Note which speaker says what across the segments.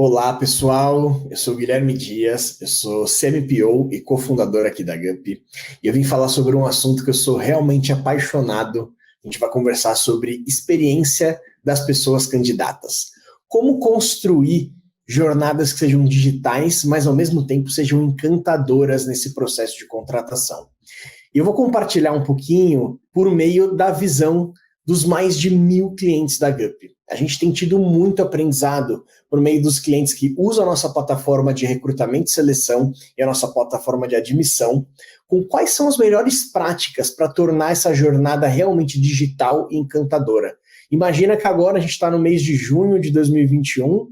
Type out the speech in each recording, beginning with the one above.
Speaker 1: Olá, pessoal. Eu sou o Guilherme Dias, eu sou CMPO e cofundador aqui da GUP. E eu vim falar sobre um assunto que eu sou realmente apaixonado. A gente vai conversar sobre experiência das pessoas candidatas. Como construir jornadas que sejam digitais, mas ao mesmo tempo sejam encantadoras nesse processo de contratação. E eu vou compartilhar um pouquinho por meio da visão dos mais de 1.000 clientes da GUP. A gente tem tido muito aprendizado por meio dos clientes que usam a nossa plataforma de recrutamento e seleção e a nossa plataforma de admissão, com quais são as melhores práticas para tornar essa jornada realmente digital e encantadora. Imagina que agora a gente está no mês de junho de 2021,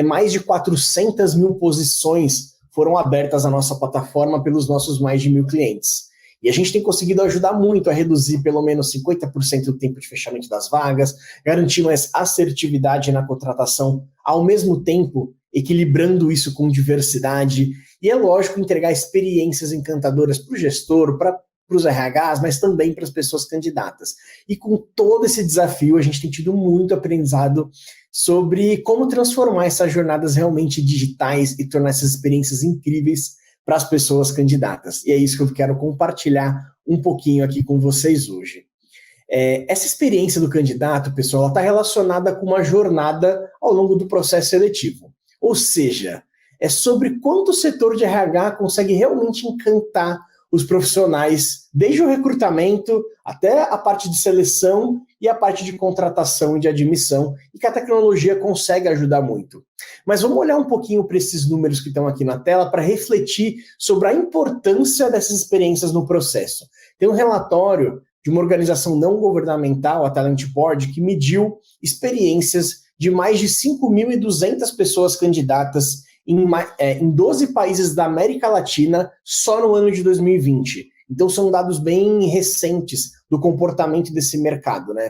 Speaker 1: mais de 400 mil posições foram abertas à nossa plataforma pelos nossos mais de 1.000 clientes. E a gente tem conseguido ajudar muito a reduzir pelo menos 50% do tempo de fechamento das vagas, garantir mais assertividade na contratação, ao mesmo tempo equilibrando isso com diversidade. E é lógico entregar experiências encantadoras para o gestor, para os RHs, mas também para as pessoas candidatas. E com todo esse desafio, a gente tem tido muito aprendizado sobre como transformar essas jornadas realmente digitais e tornar essas experiências incríveis para as pessoas candidatas. E é isso que eu quero compartilhar um pouquinho aqui com vocês hoje. Essa experiência do candidato, pessoal, ela está relacionada com uma jornada ao longo do processo seletivo. Ou seja, é sobre quanto o setor de RH consegue realmente encantar os profissionais, desde o recrutamento até a parte de seleção e a parte de contratação e de admissão, e que a tecnologia consegue ajudar muito. Mas vamos olhar um pouquinho para esses números que estão aqui na tela para refletir sobre a importância dessas experiências no processo. Tem um relatório de uma organização não governamental, a Talent Board, que mediu experiências de mais de 5.200 pessoas candidatas em 12 países da América Latina só no ano de 2020. Então são dados bem recentes do comportamento desse mercado, né?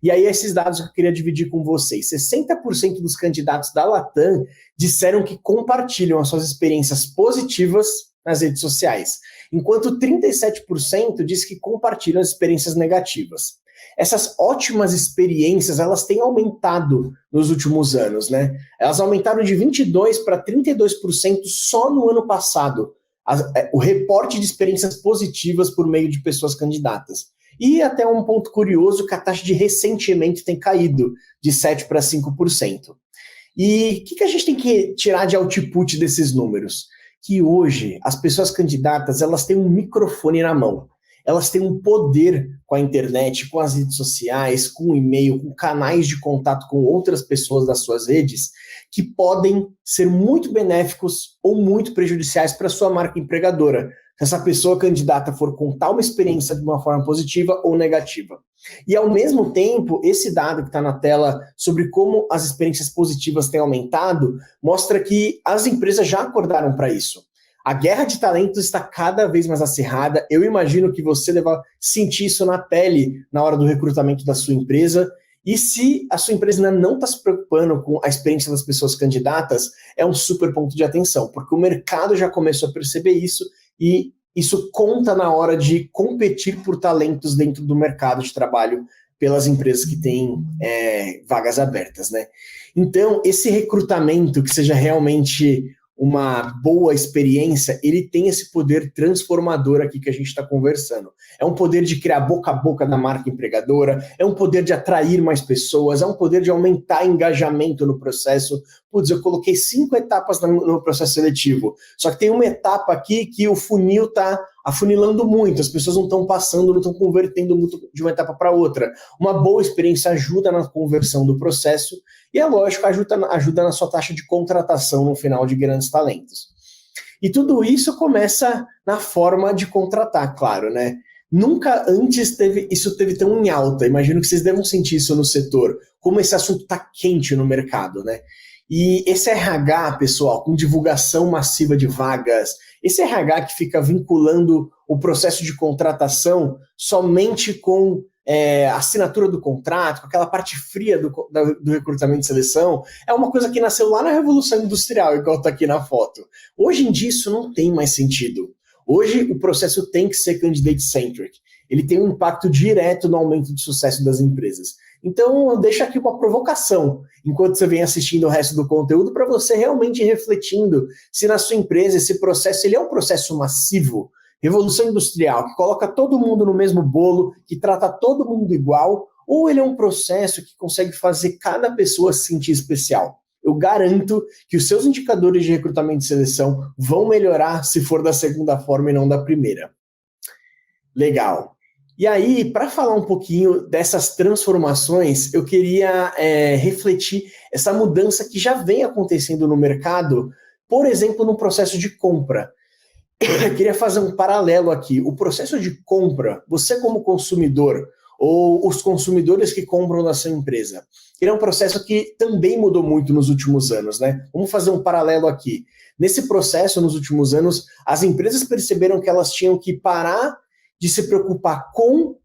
Speaker 1: E aí esses dados que eu queria dividir com vocês. 60% dos candidatos da Latam disseram que compartilham as suas experiências positivas nas redes sociais, enquanto 37% diz que compartilham as experiências negativas. Essas ótimas experiências, elas têm aumentado nos últimos anos, né? Elas aumentaram de 22% para 32% só no ano passado, o reporte de experiências positivas por meio de pessoas candidatas. E até um ponto curioso que a taxa de ressentimento tem caído de 7% para 5%. E o que a gente tem que tirar de output desses números? Que hoje as pessoas candidatas, elas têm um microfone na mão. Elas têm um poder com a internet, com as redes sociais, com o e-mail, com canais de contato com outras pessoas das suas redes, que podem ser muito benéficos ou muito prejudiciais para a sua marca empregadora, se essa pessoa candidata for contar uma experiência de uma forma positiva ou negativa. E, ao mesmo tempo, esse dado que está na tela sobre como as experiências positivas têm aumentado, mostra que as empresas já acordaram para isso. A guerra de talentos está cada vez mais acirrada. Eu imagino que você deva sentir isso na pele na hora do recrutamento da sua empresa. E se a sua empresa ainda não está se preocupando com a experiência das pessoas candidatas, é um super ponto de atenção, porque o mercado já começou a perceber isso e isso conta na hora de competir por talentos dentro do mercado de trabalho pelas empresas que têm vagas abertas, né? Então, esse recrutamento que seja realmente uma boa experiência, ele tem esse poder transformador aqui que a gente está conversando. É um poder de criar boca a boca da marca empregadora, é um poder de atrair mais pessoas, é um poder de aumentar engajamento no processo. Putz, eu coloquei 5 etapas no processo seletivo, só que tem uma etapa aqui que o funil está afunilando muito, as pessoas não estão passando, não estão convertendo muito de uma etapa para outra. Uma boa experiência ajuda na conversão do processo e, é lógico, ajuda na sua taxa de contratação no final de grandes talentos. E tudo isso começa na forma de contratar, claro, né? Nunca antes isso teve tão em alta. Imagino que vocês devam sentir isso no setor, como esse assunto está quente no mercado, né? E esse RH, pessoal, com divulgação massiva de vagas, esse RH que fica vinculando o processo de contratação somente com a assinatura do contrato, com aquela parte fria do recrutamento e seleção, é uma coisa que nasceu lá na Revolução Industrial, igual está aqui na foto. Hoje em dia isso não tem mais sentido. Hoje o processo tem que ser candidate-centric. Ele tem um impacto direto no aumento de sucesso das empresas. Então, eu deixo aqui uma provocação, enquanto você vem assistindo o resto do conteúdo, para você realmente ir refletindo se na sua empresa esse processo ele é um processo massivo, revolução industrial, que coloca todo mundo no mesmo bolo, que trata todo mundo igual, ou ele é um processo que consegue fazer cada pessoa se sentir especial. Eu garanto que os seus indicadores de recrutamento e seleção vão melhorar se for da segunda forma e não da primeira. Legal. E aí, para falar um pouquinho dessas transformações, eu queria refletir essa mudança que já vem acontecendo no mercado, por exemplo, no processo de compra. Eu queria fazer um paralelo aqui. O processo de compra, você como consumidor, ou os consumidores que compram na sua empresa, ele é um processo que também mudou muito nos últimos anos, né? Vamos fazer um paralelo aqui. Nesse processo, nos últimos anos, as empresas perceberam que elas tinham que parar de se preocupar com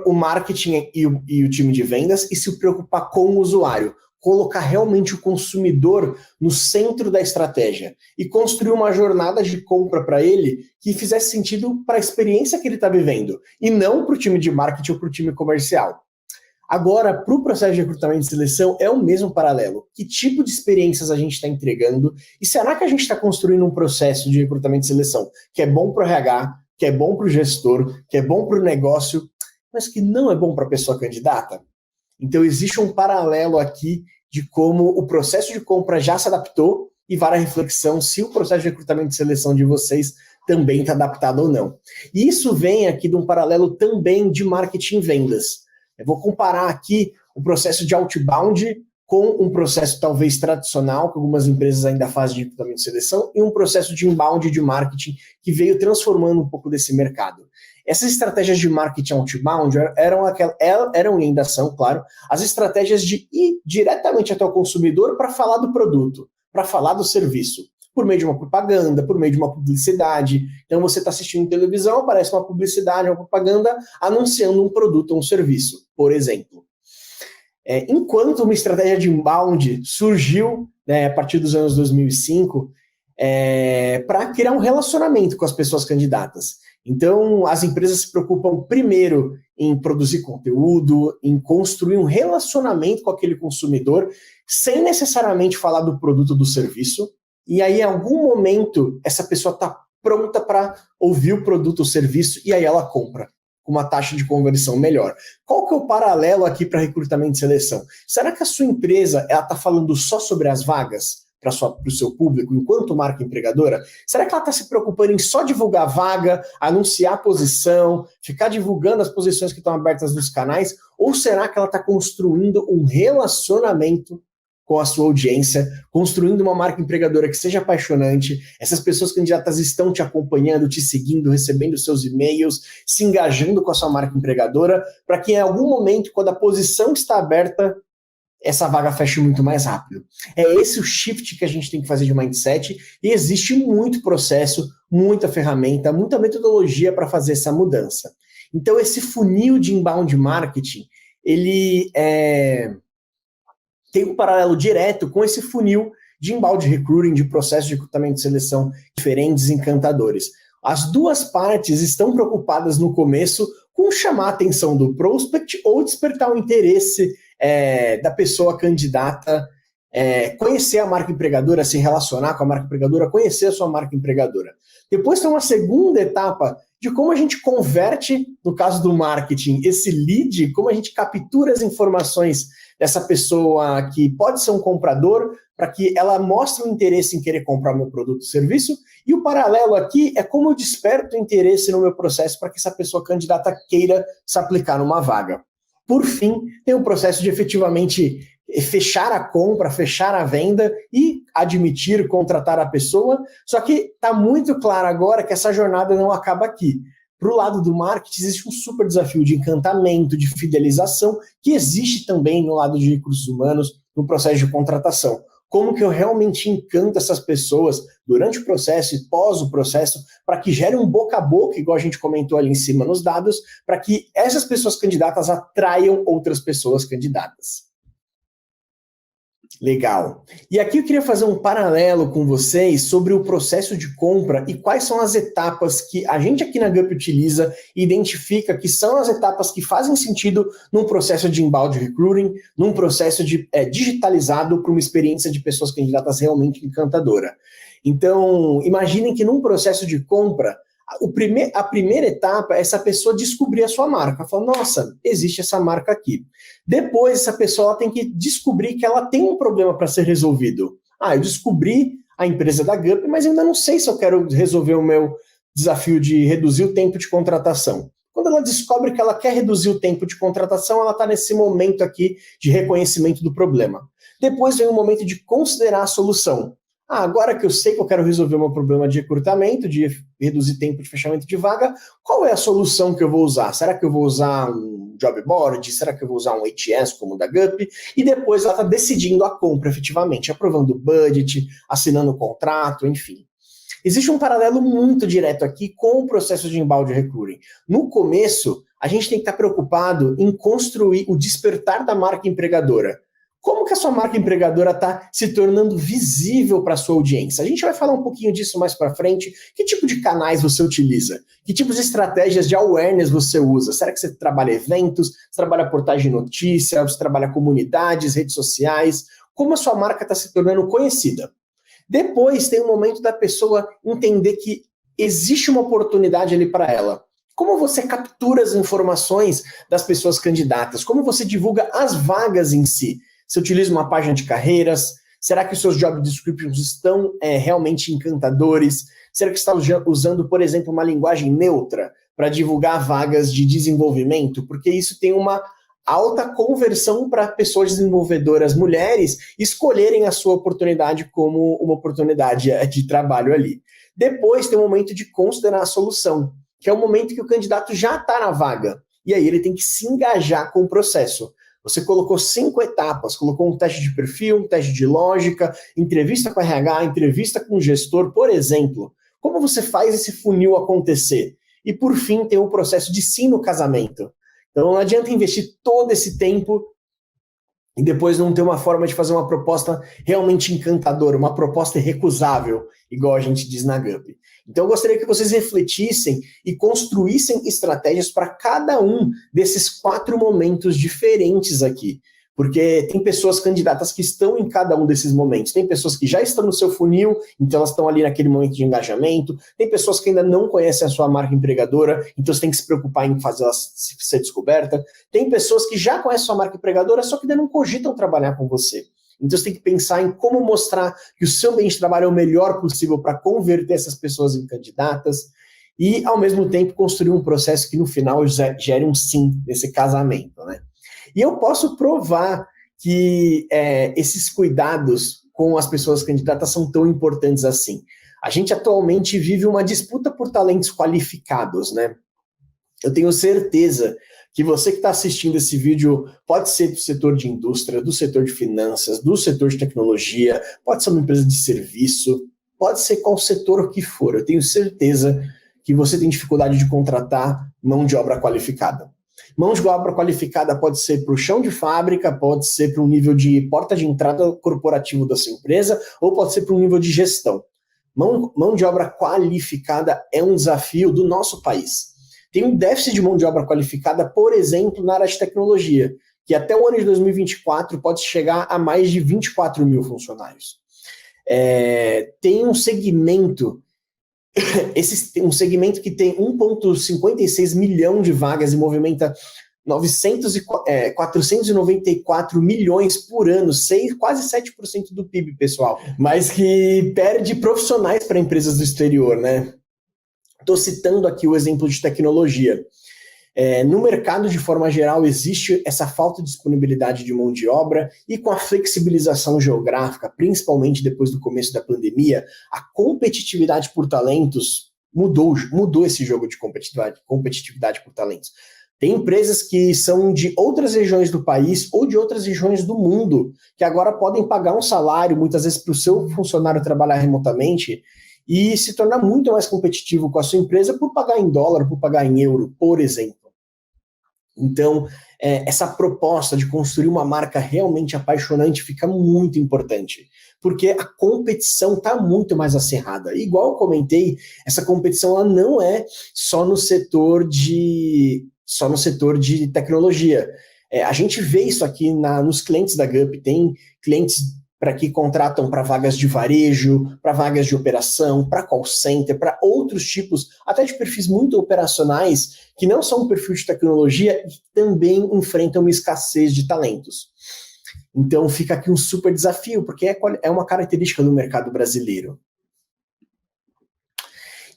Speaker 1: o marketing e o time de vendas e se preocupar com o usuário. Colocar realmente o consumidor no centro da estratégia e construir uma jornada de compra para ele que fizesse sentido para a experiência que ele está vivendo e não para o time de marketing ou para o time comercial. Agora, para o processo de recrutamento e seleção, é o mesmo paralelo. Que tipo de experiências a gente está entregando? E será que a gente está construindo um processo de recrutamento e seleção que é bom para o RH, que é bom para o gestor, que é bom para o negócio, mas que não é bom para a pessoa candidata? Então, existe um paralelo aqui de como o processo de compra já se adaptou e vale a reflexão se o processo de recrutamento e seleção de vocês também está adaptado ou não. E isso vem aqui de um paralelo também de marketing e vendas. Eu vou comparar aqui o processo de outbound com um processo talvez tradicional, que algumas empresas ainda fazem de recrutamento e seleção, e um processo de inbound de marketing que veio transformando um pouco desse mercado. Essas estratégias de marketing outbound eram e ainda são, claro, as estratégias de ir diretamente até o consumidor para falar do produto, para falar do serviço, por meio de uma propaganda, por meio de uma publicidade. Então você está assistindo televisão, aparece uma publicidade, uma propaganda anunciando um produto ou um serviço, por exemplo. Enquanto uma estratégia de inbound surgiu, né, a partir dos anos 2005, para criar um relacionamento com as pessoas candidatas. Então, as empresas se preocupam primeiro em produzir conteúdo, em construir um relacionamento com aquele consumidor, sem necessariamente falar do produto ou do serviço. E aí, em algum momento, essa pessoa está pronta para ouvir o produto ou serviço e aí ela compra, com uma taxa de conversão melhor. Qual que é o paralelo aqui para recrutamento e seleção? Será que a sua empresa está falando só sobre as vagas para o seu público, enquanto marca empregadora? Será que ela está se preocupando em só divulgar vaga, anunciar a posição, ficar divulgando as posições que estão abertas nos canais? Ou será que ela está construindo um relacionamento com a sua audiência, construindo uma marca empregadora que seja apaixonante? Essas pessoas candidatas estão te acompanhando, te seguindo, recebendo seus e-mails, se engajando com a sua marca empregadora, para que em algum momento, quando a posição está aberta, essa vaga feche muito mais rápido. É esse o shift que a gente tem que fazer de mindset, e existe muito processo, muita ferramenta, muita metodologia para fazer essa mudança. Então, esse funil de inbound marketing, ele tem um paralelo direto com esse funil de inbound recruiting, de processo de recrutamento e seleção diferentes, encantadores. As duas partes estão preocupadas no começo com chamar a atenção do prospect ou despertar o interesse da pessoa candidata, conhecer a marca empregadora, se relacionar com a marca empregadora, conhecer a sua marca empregadora. Depois tem uma segunda etapa de como a gente converte, no caso do marketing, esse lead, como a gente captura as informações dessa pessoa que pode ser um comprador, para que ela mostre um interesse em querer comprar o meu produto ou serviço. E o paralelo aqui é como eu desperto o interesse no meu processo para que essa pessoa candidata queira se aplicar numa vaga. Por fim, tem o processo de efetivamente fechar a compra, fechar a venda e admitir, contratar a pessoa. Só que está muito claro agora que essa jornada não acaba aqui. Para o lado do marketing, existe um super desafio de encantamento, de fidelização, que existe também no lado de recursos humanos, no processo de contratação. Como que eu realmente encanto essas pessoas durante o processo e pós o processo, para que gere um boca a boca, igual a gente comentou ali em cima nos dados, para que essas pessoas candidatas atraiam outras pessoas candidatas. Legal. E aqui eu queria fazer um paralelo com vocês sobre o processo de compra e quais são as etapas que a gente aqui na Gup utiliza e identifica que são as etapas que fazem sentido num processo de inbound recruiting, num processo digitalizado para uma experiência de pessoas candidatas realmente encantadora. Então, imaginem que num processo de compra, a primeira etapa é essa pessoa descobrir a sua marca. Fala, nossa, existe essa marca aqui. Depois, essa pessoa tem que descobrir que ela tem um problema para ser resolvido. Eu descobri a empresa da Gup, mas ainda não sei se eu quero resolver o meu desafio de reduzir o tempo de contratação. Quando ela descobre que ela quer reduzir o tempo de contratação, ela está nesse momento aqui de reconhecimento do problema. Depois vem o momento de considerar a solução. Agora que eu sei que eu quero resolver o meu problema de recrutamento, de reduzir tempo de fechamento de vaga, qual é a solução que eu vou usar? Será que eu vou usar um job board? Será que eu vou usar um ATS como o da Gup? E depois ela está decidindo a compra efetivamente, aprovando o budget, assinando o contrato, enfim. Existe um paralelo muito direto aqui com o processo de inbound recruiting. No começo, a gente tem que estar preocupado em construir o despertar da marca empregadora. Como que a sua marca empregadora está se tornando visível para a sua audiência? A gente vai falar um pouquinho disso mais para frente. Que tipo de canais você utiliza? Que tipos de estratégias de awareness você usa? Será que você trabalha eventos? Você trabalha portais de notícia? Você trabalha comunidades, redes sociais? Como a sua marca está se tornando conhecida? Depois tem o momento da pessoa entender que existe uma oportunidade ali para ela. Como você captura as informações das pessoas candidatas? Como você divulga as vagas em si? Você utiliza uma página de carreiras? Será que os seus job descriptions estão realmente encantadores? Será que você está usando, por exemplo, uma linguagem neutra para divulgar vagas de desenvolvimento? Porque isso tem uma alta conversão para pessoas desenvolvedoras mulheres escolherem a sua oportunidade como uma oportunidade de trabalho ali. Depois tem o momento de considerar a solução, que é o momento que o candidato já está na vaga. E aí ele tem que se engajar com o processo. Você colocou 5 etapas, colocou um teste de perfil, um teste de lógica, entrevista com RH, entrevista com o gestor, por exemplo. Como você faz esse funil acontecer? E por fim tem o processo de sim no casamento. Então não adianta investir todo esse tempo e depois não ter uma forma de fazer uma proposta realmente encantadora, uma proposta irrecusável, igual a gente diz na Gup. Então eu gostaria que vocês refletissem e construíssem estratégias para cada um desses 4 momentos diferentes aqui. Porque tem pessoas candidatas que estão em cada um desses momentos. Tem pessoas que já estão no seu funil, então elas estão ali naquele momento de engajamento. Tem pessoas que ainda não conhecem a sua marca empregadora, então você tem que se preocupar em fazer ela ser descoberta. Tem pessoas que já conhecem a sua marca empregadora, só que ainda não cogitam trabalhar com você. Então você tem que pensar em como mostrar que o seu ambiente de trabalho é o melhor possível para converter essas pessoas em candidatas e, ao mesmo tempo, construir um processo que no final gere um sim nesse casamento, né? E eu posso provar que esses cuidados com as pessoas candidatas são tão importantes assim. A gente atualmente vive uma disputa por talentos qualificados, né? Eu tenho certeza que você que está assistindo esse vídeo pode ser do setor de indústria, do setor de finanças, do setor de tecnologia, pode ser uma empresa de serviço, pode ser qual setor que for. Eu tenho certeza que você tem dificuldade de contratar mão de obra qualificada. Mão de obra qualificada pode ser para o chão de fábrica, pode ser para um nível de porta de entrada corporativo da sua empresa, ou pode ser para um nível de gestão. Mão de obra qualificada é um desafio do nosso país. Tem um déficit de mão de obra qualificada, por exemplo, na área de tecnologia, que até o ano de 2024 pode chegar a mais de 24 mil funcionários. Tem um segmento um segmento que tem 1,56 milhão de vagas e movimenta 494 milhões por ano, quase 7% do PIB, pessoal, mas que perde profissionais para empresas do exterior, né? Estou citando aqui o exemplo de tecnologia. No mercado, de forma geral, existe essa falta de disponibilidade de mão de obra e com a flexibilização geográfica, principalmente depois do começo da pandemia, a competitividade por talentos mudou esse jogo de competitividade por talentos. Tem empresas que são de outras regiões do país ou de outras regiões do mundo que agora podem pagar um salário, muitas vezes para o seu funcionário trabalhar remotamente e se tornar muito mais competitivo com a sua empresa por pagar em dólar, por pagar em euro, por exemplo. Então, essa proposta de construir uma marca realmente apaixonante fica muito importante, porque a competição está muito mais acirrada. Igual eu comentei, essa competição ela não é só no setor de tecnologia. A gente vê isso aqui nos clientes da GUP, tem clientes para que contratam para vagas de varejo, para vagas de operação, para call center, para outros tipos, até de perfis muito operacionais, que não são um perfil de tecnologia e também enfrentam uma escassez de talentos. Então fica aqui um super desafio, porque é uma característica do mercado brasileiro.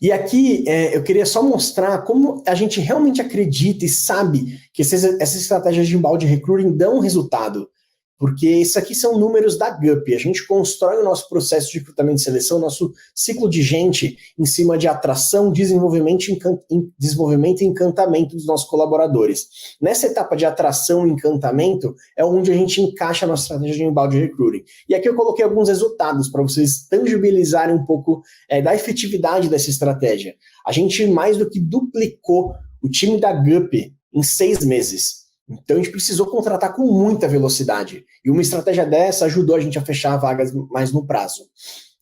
Speaker 1: E aqui eu queria só mostrar como a gente realmente acredita e sabe que essas estratégias de inbound recruiting dão resultado. Porque isso aqui são números da GUP. A gente constrói o nosso processo de recrutamento e seleção, nosso ciclo de gente em cima de atração, desenvolvimento e encantamento dos nossos colaboradores. Nessa etapa de atração e encantamento é onde a gente encaixa a nossa estratégia de inbound recruiting. E aqui eu coloquei alguns resultados para vocês tangibilizarem um pouco da efetividade dessa estratégia. A gente mais do que duplicou o time da GUP em 6 meses. Então a gente precisou contratar com muita velocidade. E uma estratégia dessa ajudou a gente a fechar vagas mais no prazo.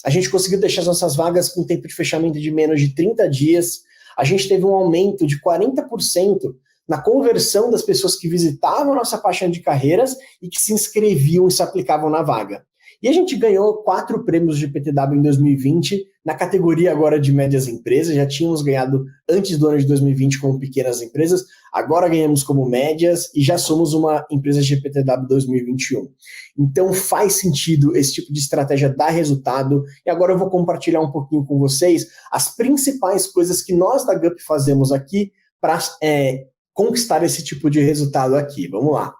Speaker 1: A gente conseguiu deixar as nossas vagas com tempo de fechamento de menos de 30 dias. A gente teve um aumento de 40% na conversão das pessoas que visitavam a nossa página de carreiras e que se inscreviam e se aplicavam na vaga. E a gente ganhou 4 prêmios de GPTW em 2020, na categoria agora de médias empresas. Já tínhamos ganhado antes do ano de 2020 como pequenas empresas, agora ganhamos como médias e já somos uma empresa GPTW 2021. Então faz sentido esse tipo de estratégia dar resultado. E agora eu vou compartilhar um pouquinho com vocês as principais coisas que nós da GUP fazemos aqui para conquistar esse tipo de resultado aqui. Vamos lá.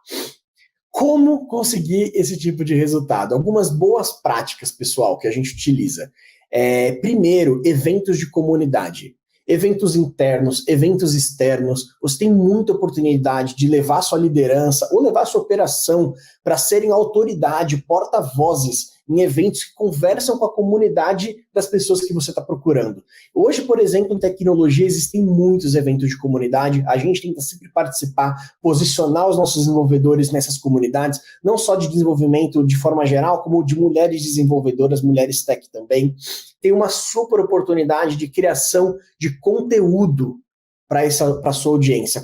Speaker 1: Como conseguir esse tipo de resultado? Algumas boas práticas, pessoal, que a gente utiliza. Primeiro, eventos de comunidade. Eventos internos, eventos externos. Você tem muita oportunidade de levar sua liderança ou levar sua operação para serem autoridade, porta-vozes em eventos que conversam com a comunidade das pessoas que você está procurando. Hoje, por exemplo, em tecnologia, existem muitos eventos de comunidade. A gente tenta sempre participar, posicionar os nossos desenvolvedores nessas comunidades, não só de desenvolvimento de forma geral, como de mulheres desenvolvedoras, mulheres tech também. Tem uma super oportunidade de criação de conteúdo para a sua audiência.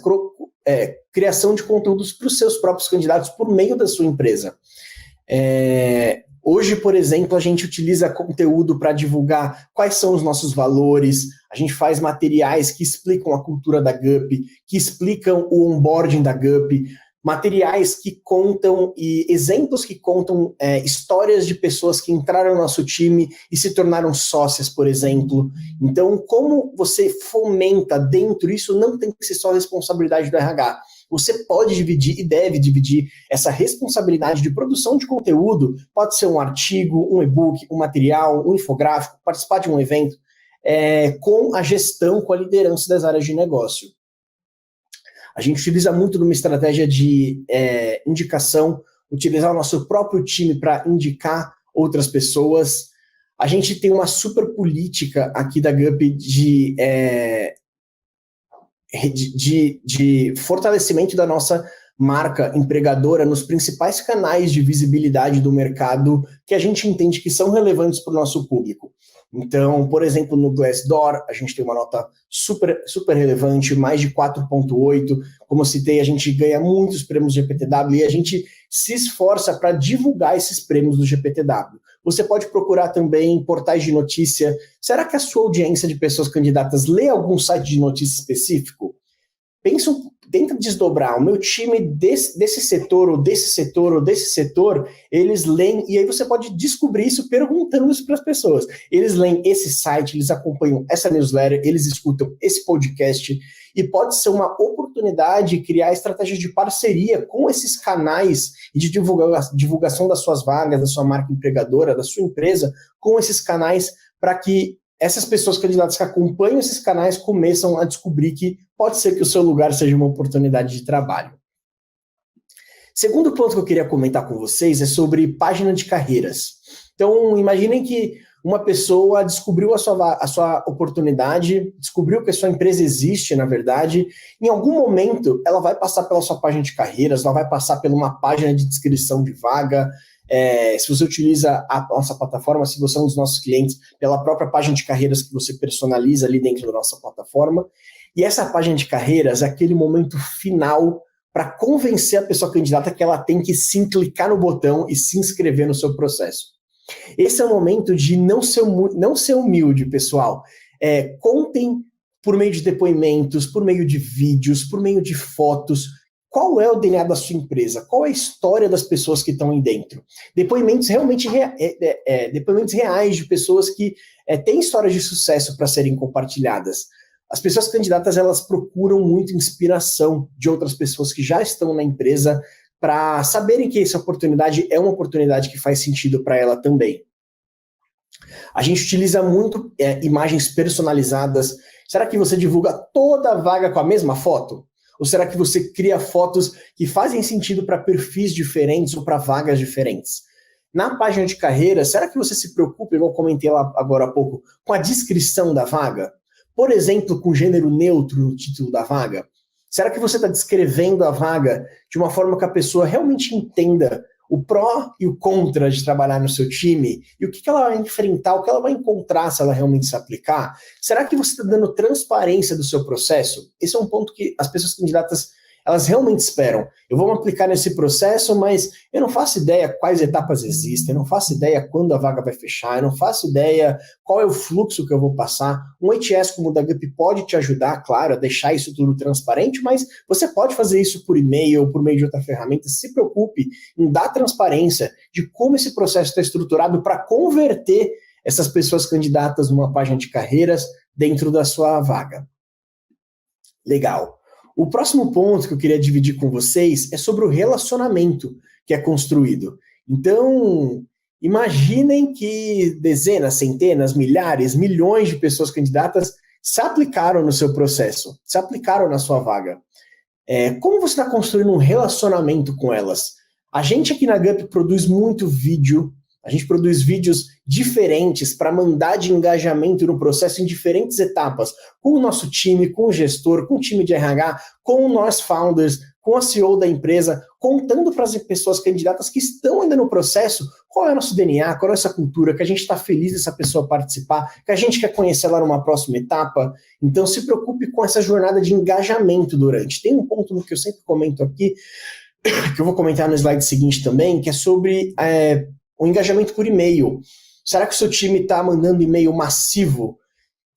Speaker 1: Criação de conteúdos para os seus próprios candidatos por meio da sua empresa. Hoje, por exemplo, a gente utiliza conteúdo para divulgar quais são os nossos valores, a gente faz materiais que explicam a cultura da GUP, que explicam o onboarding da GUP, materiais que contam e exemplos que contam histórias de pessoas que entraram no nosso time e se tornaram sócias, por exemplo. Então, como você fomenta dentro, isso não tem que ser só responsabilidade do RH. Você pode dividir e deve dividir essa responsabilidade de produção de conteúdo, pode ser um artigo, um e-book, um material, um infográfico, participar de um evento, com a gestão, com a liderança das áreas de negócio. A gente utiliza muito numa estratégia de indicação, utilizar o nosso próprio time para indicar outras pessoas. A gente tem uma super política aqui da GUP de fortalecimento da nossa marca empregadora nos principais canais de visibilidade do mercado que a gente entende que são relevantes para o nosso público. Então, por exemplo, no Glassdoor, a gente tem uma nota super, super relevante, mais de 4,8. Como eu citei, a gente ganha muitos prêmios do GPTW e a gente se esforça para divulgar esses prêmios do GPTW. Você pode procurar também portais de notícia. Será que a sua audiência de pessoas candidatas lê algum site de notícia específico? Tenta desdobrar. O meu time desse setor, ou desse setor, ou desse setor, eles leem, e aí você pode descobrir isso perguntando isso para as pessoas. Eles leem esse site, eles acompanham essa newsletter, eles escutam esse podcast, e pode ser uma oportunidade de criar estratégias de parceria com esses canais e de divulgação das suas vagas, da sua marca empregadora, da sua empresa, com esses canais, para que essas pessoas candidatas que acompanham esses canais começam a descobrir que pode ser que o seu lugar seja uma oportunidade de trabalho. Segundo ponto que eu queria comentar com vocês é sobre página de carreiras. Então, imaginem que uma pessoa descobriu a sua oportunidade, descobriu que a sua empresa existe, na verdade. Em algum momento, ela vai passar pela sua página de carreiras, ela vai passar por uma página de descrição de vaga. Se você utiliza a nossa plataforma, se você é um dos nossos clientes, pela própria página de carreiras que você personaliza ali dentro da nossa plataforma. E essa página de carreiras é aquele momento final para convencer a pessoa candidata que ela tem que sim clicar no botão e se inscrever no seu processo. Esse é o momento de não ser humilde, pessoal. Contem por meio de depoimentos, por meio de vídeos, por meio de fotos, qual é o DNA da sua empresa, qual é a história das pessoas que estão aí dentro. Depoimentos realmente depoimentos reais de pessoas que têm histórias de sucesso para serem compartilhadas. As pessoas candidatas, elas procuram muito inspiração de outras pessoas que já estão na empresa para saberem que essa oportunidade é uma oportunidade que faz sentido para ela também. A gente utiliza muito imagens personalizadas. Será que você divulga toda a vaga com a mesma foto? Ou será que você cria fotos que fazem sentido para perfis diferentes ou para vagas diferentes? Na página de carreira, será que você se preocupa, igual eu comentei lá agora há pouco, com a descrição da vaga? Por exemplo, com gênero neutro no título da vaga? Será que você está descrevendo a vaga de uma forma que a pessoa realmente entenda o pró e o contra de trabalhar no seu time? E o que ela vai enfrentar, o que ela vai encontrar se ela realmente se aplicar? Será que você está dando transparência do seu processo? Esse é um ponto que as pessoas candidatas, elas realmente esperam. Eu vou me aplicar nesse processo, mas eu não faço ideia quais etapas existem, eu não faço ideia quando a vaga vai fechar, eu não faço ideia qual é o fluxo que eu vou passar. Um ATS como o da GUP pode te ajudar, claro, a deixar isso tudo transparente, mas você pode fazer isso por e-mail ou por meio de outra ferramenta. Se preocupe em dar transparência de como esse processo está estruturado para converter essas pessoas candidatas numa página de carreiras dentro da sua vaga. Legal. O próximo ponto que eu queria dividir com vocês é sobre o relacionamento que é construído. Então, imaginem que dezenas, centenas, milhares, milhões de pessoas candidatas se aplicaram no seu processo, se aplicaram na sua vaga. Como você está construindo um relacionamento com elas? A gente aqui na GUP produz muito vídeo, a gente produz vídeos diferentes para mandar de engajamento no processo em diferentes etapas, com o nosso time, com o gestor, com o time de RH, com nós founders, com a CEO da empresa, contando para as pessoas candidatas que estão ainda no processo qual é o nosso DNA, qual é a nossa cultura, que a gente está feliz dessa pessoa participar, que a gente quer conhecer ela numa próxima etapa. Então se preocupe com essa jornada de engajamento durante. Tem um ponto que eu sempre comento aqui, que eu vou comentar no slide seguinte também, que é sobre o engajamento por e-mail. Será que o seu time está mandando e-mail massivo,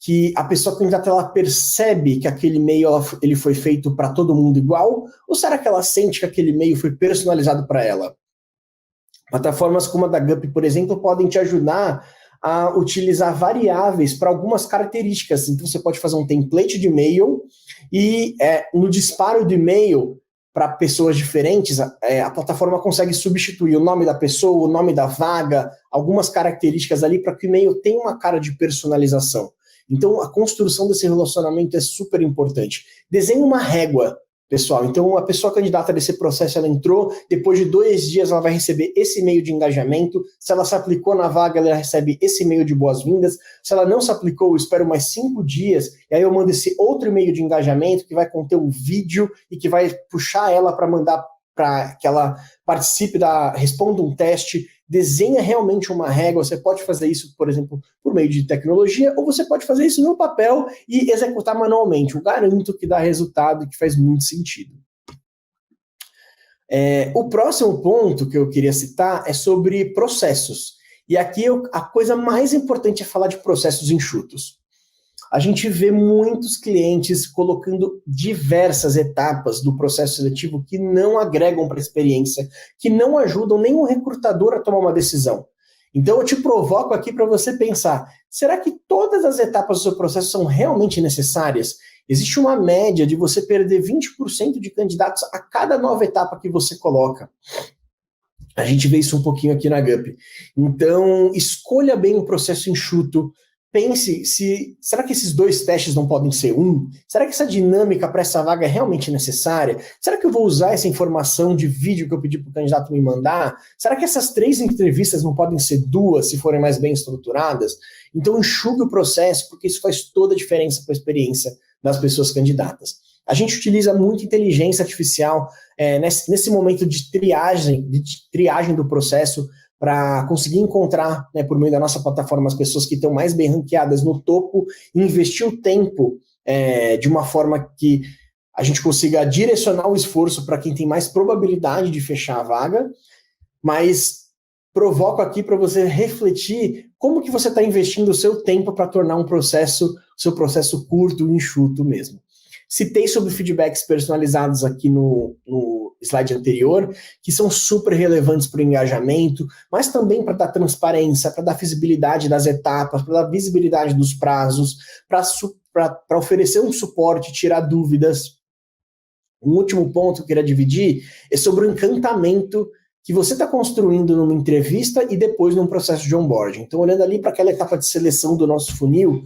Speaker 1: que a pessoa candidata ela percebe que aquele e-mail ele foi feito para todo mundo igual? Ou será que ela sente que aquele e-mail foi personalizado para ela? Plataformas como a da GUP, por exemplo, podem te ajudar a utilizar variáveis para algumas características. Então você pode fazer um template de e-mail e no disparo do e-mail para pessoas diferentes, a plataforma consegue substituir o nome da pessoa, o nome da vaga, algumas características ali para que o e-mail tenha uma cara de personalização. Então, a construção desse relacionamento é super importante. Desenhe uma régua, pessoal. Então, a pessoa candidata desse processo, ela entrou, depois de 2 dias ela vai receber esse e-mail de engajamento. Se ela se aplicou na vaga, ela recebe esse e-mail de boas-vindas. Se ela não se aplicou, eu espero mais 5 dias, e aí eu mando esse outro e-mail de engajamento que vai conter um vídeo e que vai puxar ela para mandar para que ela participe responda um teste. Desenha realmente uma régua. Você pode fazer isso, por exemplo, por meio de tecnologia, ou você pode fazer isso no papel e executar manualmente. Eu garanto que dá resultado e que faz muito sentido. O próximo ponto que eu queria citar é sobre processos. E aqui a coisa mais importante é falar de processos enxutos. A gente vê muitos clientes colocando diversas etapas do processo seletivo que não agregam para a experiência, que não ajudam nem o recrutador a tomar uma decisão. Então eu te provoco aqui para você pensar, será que todas as etapas do seu processo são realmente necessárias? Existe uma média de você perder 20% de candidatos a cada nova etapa que você coloca. A gente vê isso um pouquinho aqui na GUP. Então, escolha bem um processo enxuto, pense será que esses dois testes não podem ser um? Será que essa dinâmica para essa vaga é realmente necessária? Será que eu vou usar essa informação de vídeo que eu pedi para o candidato me mandar? Será que essas 3 entrevistas não podem ser 2 se forem mais bem estruturadas? Então enxugue o processo, porque isso faz toda a diferença para a experiência das pessoas candidatas. A gente utiliza muito inteligência artificial nesse momento de triagem do processo, para conseguir encontrar, né, por meio da nossa plataforma, as pessoas que estão mais bem ranqueadas no topo e investir o tempo de uma forma que a gente consiga direcionar o esforço para quem tem mais probabilidade de fechar a vaga, mas provoco aqui para você refletir como que você está investindo o seu tempo para tornar o seu processo curto e enxuto mesmo. Citei sobre feedbacks personalizados aqui no slide anterior, que são super relevantes para o engajamento, mas também para dar transparência, para dar visibilidade das etapas, para dar visibilidade dos prazos, para oferecer um suporte, tirar dúvidas. Um último ponto que eu queria dividir é sobre o encantamento que você está construindo numa entrevista e depois num processo de onboarding. Então, olhando ali para aquela etapa de seleção do nosso funil,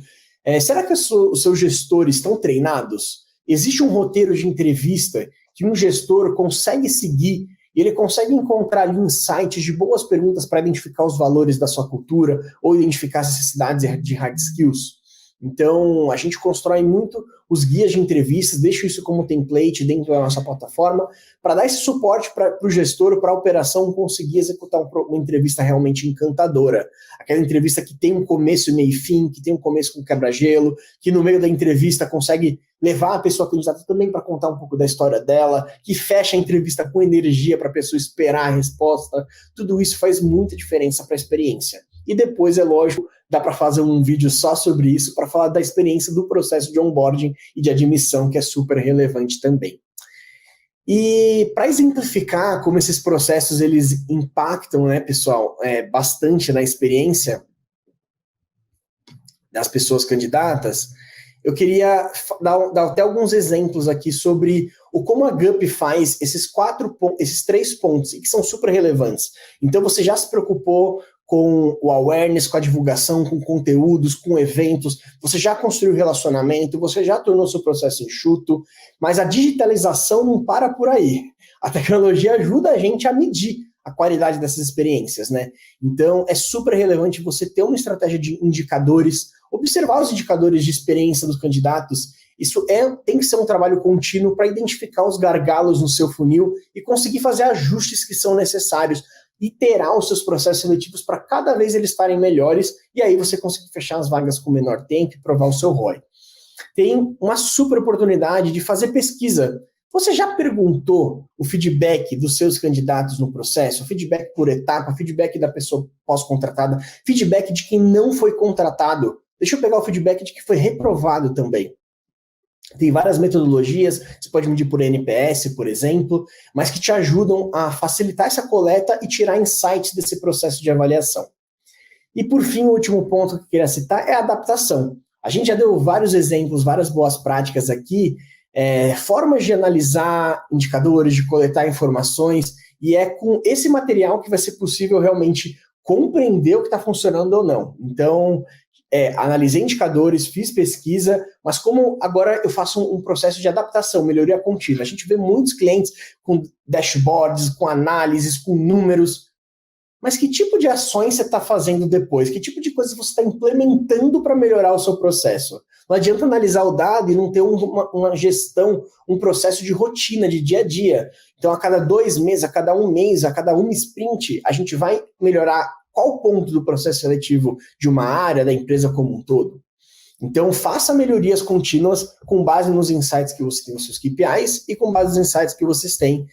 Speaker 1: será que os seus gestores estão treinados? Existe um roteiro de entrevista que um gestor consegue seguir e ele consegue encontrar ali insights de boas perguntas para identificar os valores da sua cultura ou identificar as necessidades de hard skills. Então, a gente constrói muito os guias de entrevistas, deixa isso como template dentro da nossa plataforma, para dar esse suporte para o gestor, para a operação conseguir executar uma entrevista realmente encantadora. Aquela entrevista que tem um começo, meio e fim, que tem um começo com quebra-gelo, que no meio da entrevista consegue levar a pessoa candidata também para contar um pouco da história dela, que fecha a entrevista com energia para a pessoa esperar a resposta. Tudo isso faz muita diferença para a experiência. E depois, é lógico, dá para fazer um vídeo só sobre isso, para falar da experiência do processo de onboarding e de admissão, que é super relevante também. E para exemplificar como esses processos eles impactam, né, pessoal, bastante na experiência das pessoas candidatas, eu queria dar até alguns exemplos aqui sobre como a GUP faz esses 3 pontos, e que são super relevantes. Então, você já se preocupou com o awareness, com a divulgação, com conteúdos, com eventos, você já construiu relacionamento, você já tornou seu processo enxuto, mas a digitalização não para por aí. A tecnologia ajuda a gente a medir a qualidade dessas experiências, né? Então, é super relevante você ter uma estratégia de indicadores, observar os indicadores de experiência dos candidatos. Isso tem que ser um trabalho contínuo para identificar os gargalos no seu funil e conseguir fazer ajustes que são necessários, iterar os seus processos seletivos para cada vez eles estarem melhores, e aí você conseguir fechar as vagas com menor tempo e provar o seu ROI. Tem uma super oportunidade de fazer pesquisa. Você já perguntou o feedback dos seus candidatos no processo? Feedback por etapa, feedback da pessoa pós-contratada, feedback de quem não foi contratado. Deixa eu pegar o feedback de que foi reprovado também. Tem várias metodologias, você pode medir por NPS, por exemplo, mas que te ajudam a facilitar essa coleta e tirar insights desse processo de avaliação. E por fim, o último ponto que eu queria citar é a adaptação. A gente já deu vários exemplos, várias boas práticas aqui, formas de analisar indicadores, de coletar informações, e é com esse material que vai ser possível realmente compreender o que está funcionando ou não. Então, analisei indicadores, fiz pesquisa, mas como agora eu faço um processo de adaptação, melhoria contínua. A gente vê muitos clientes com dashboards, com análises, com números, mas que tipo de ações você está fazendo depois? Que tipo de coisa você está implementando para melhorar o seu processo? Não adianta analisar o dado e não ter uma gestão, um processo de rotina, de dia a dia. Então, a cada 2 meses, a cada 1 mês, a cada uma sprint, a gente vai melhorar qual ponto do processo seletivo de uma área, da empresa como um todo. Então, faça melhorias contínuas com base nos insights que você tem nos seus KPIs e com base nos insights que vocês têm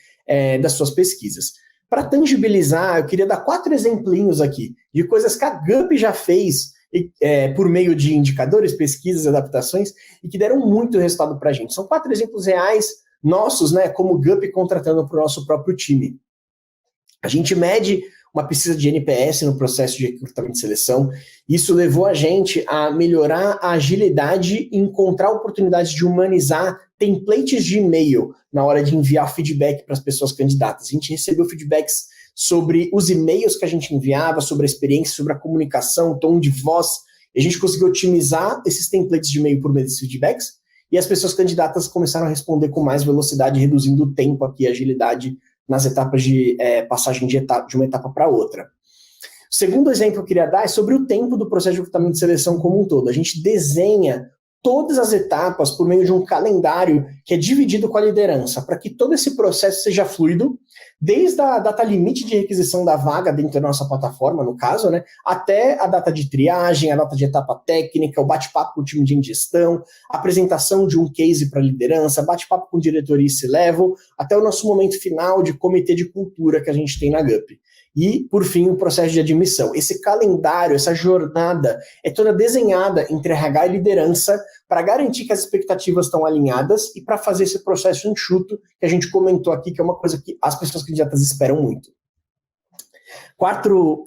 Speaker 1: das suas pesquisas. Para tangibilizar, eu queria dar 4 exemplinhos aqui de coisas que a GUP já fez por meio de indicadores, pesquisas, adaptações, e que deram muito resultado para a gente. São 4 exemplos reais nossos, né, como GUP contratando para o nosso próprio time. A gente mede uma pesquisa de NPS no processo de recrutamento e seleção. Isso levou a gente a melhorar a agilidade e encontrar oportunidades de humanizar templates de e-mail na hora de enviar feedback para as pessoas candidatas. A gente recebeu feedbacks sobre os e-mails que a gente enviava, sobre a experiência, sobre a comunicação, o tom de voz. E a gente conseguiu otimizar esses templates de e-mail por meio desses feedbacks, e as pessoas candidatas começaram a responder com mais velocidade, reduzindo o tempo aqui, a agilidade nas etapas de passagem de uma etapa para outra. O segundo exemplo que eu queria dar é sobre o tempo do processo de recrutamento e seleção como um todo. A gente desenha todas as etapas por meio de um calendário que é dividido com a liderança, para que todo esse processo seja fluido, desde a data limite de requisição da vaga dentro da nossa plataforma, no caso, né, até a data de triagem, a data de etapa técnica, o bate-papo com o time de gestão, a apresentação de um case para a liderança, bate-papo com diretoria e C-level, até o nosso momento final de comitê de cultura que a gente tem na GUP. E, por fim, o processo de admissão. Esse calendário, essa jornada é toda desenhada entre RH e liderança para garantir que as expectativas estão alinhadas e para fazer esse processo enxuto que a gente comentou aqui, que é uma coisa que as pessoas candidatas esperam muito.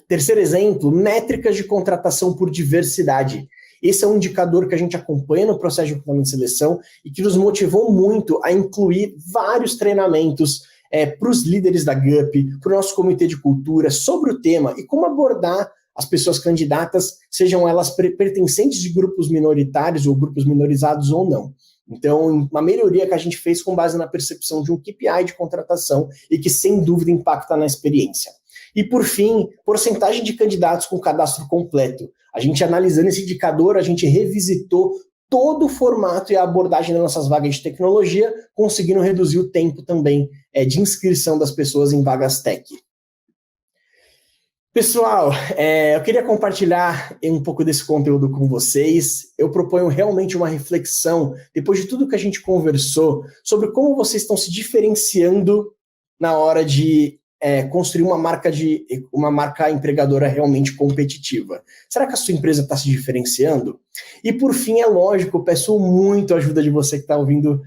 Speaker 1: Terceiro exemplo, métricas de contratação por diversidade. Esse é um indicador que a gente acompanha no processo de recrutamento e seleção e que nos motivou muito a incluir vários treinamentos para os líderes da GUP, para o nosso comitê de cultura, sobre o tema e como abordar as pessoas candidatas, sejam elas pertencentes de grupos minoritários ou grupos minorizados ou não. Então, uma melhoria que a gente fez com base na percepção de um KPI de contratação e que, sem dúvida, impacta na experiência. E, por fim, porcentagem de candidatos com cadastro completo. A gente, analisando esse indicador, a gente revisitou todo o formato e a abordagem das nossas vagas de tecnologia, conseguindo reduzir o tempo também de inscrição das pessoas em vagas tech. Pessoal, eu queria compartilhar um pouco desse conteúdo com vocês. Eu proponho realmente uma reflexão, depois de tudo que a gente conversou, sobre como vocês estão se diferenciando na hora de construir uma marca empregadora realmente competitiva. Será que a sua empresa está se diferenciando? E por fim, é lógico, eu peço muito a ajuda de você que está ouvindo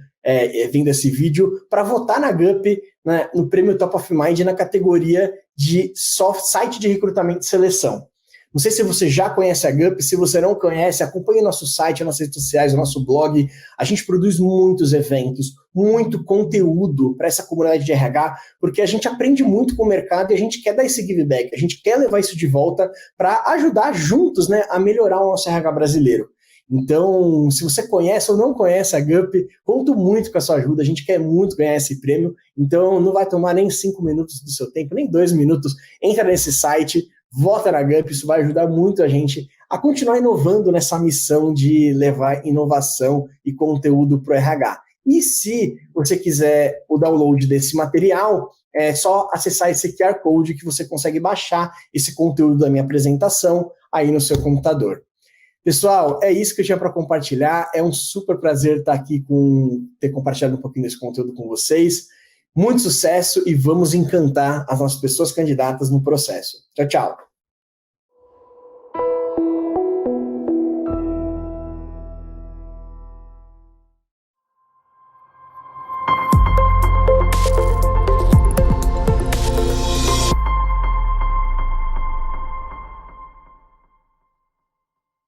Speaker 1: vendo esse vídeo para votar na GUP, né, no Prêmio Top of Mind na categoria de site de recrutamento e seleção. Não sei se você já conhece a GUP, se você não conhece, acompanhe nosso site, nossas redes sociais, o nosso blog. A gente produz muitos eventos, muito conteúdo para essa comunidade de RH, porque a gente aprende muito com o mercado e a gente quer dar esse give back, a gente quer levar isso de volta para ajudar juntos, né, a melhorar o nosso RH brasileiro. Então, se você conhece ou não conhece a GUP, conto muito com a sua ajuda, a gente quer muito ganhar esse prêmio, então não vai tomar nem 5 minutos do seu tempo, nem 2 minutos, entra nesse site, vota na GUP, isso vai ajudar muito a gente a continuar inovando nessa missão de levar inovação e conteúdo para o RH. E se você quiser o download desse material, é só acessar esse QR Code que você consegue baixar esse conteúdo da minha apresentação aí no seu computador. Pessoal, é isso que eu tinha para compartilhar. É um super prazer estar aqui ter compartilhado um pouquinho desse conteúdo com vocês. Muito sucesso e vamos encantar as nossas pessoas candidatas no processo. Tchau, tchau.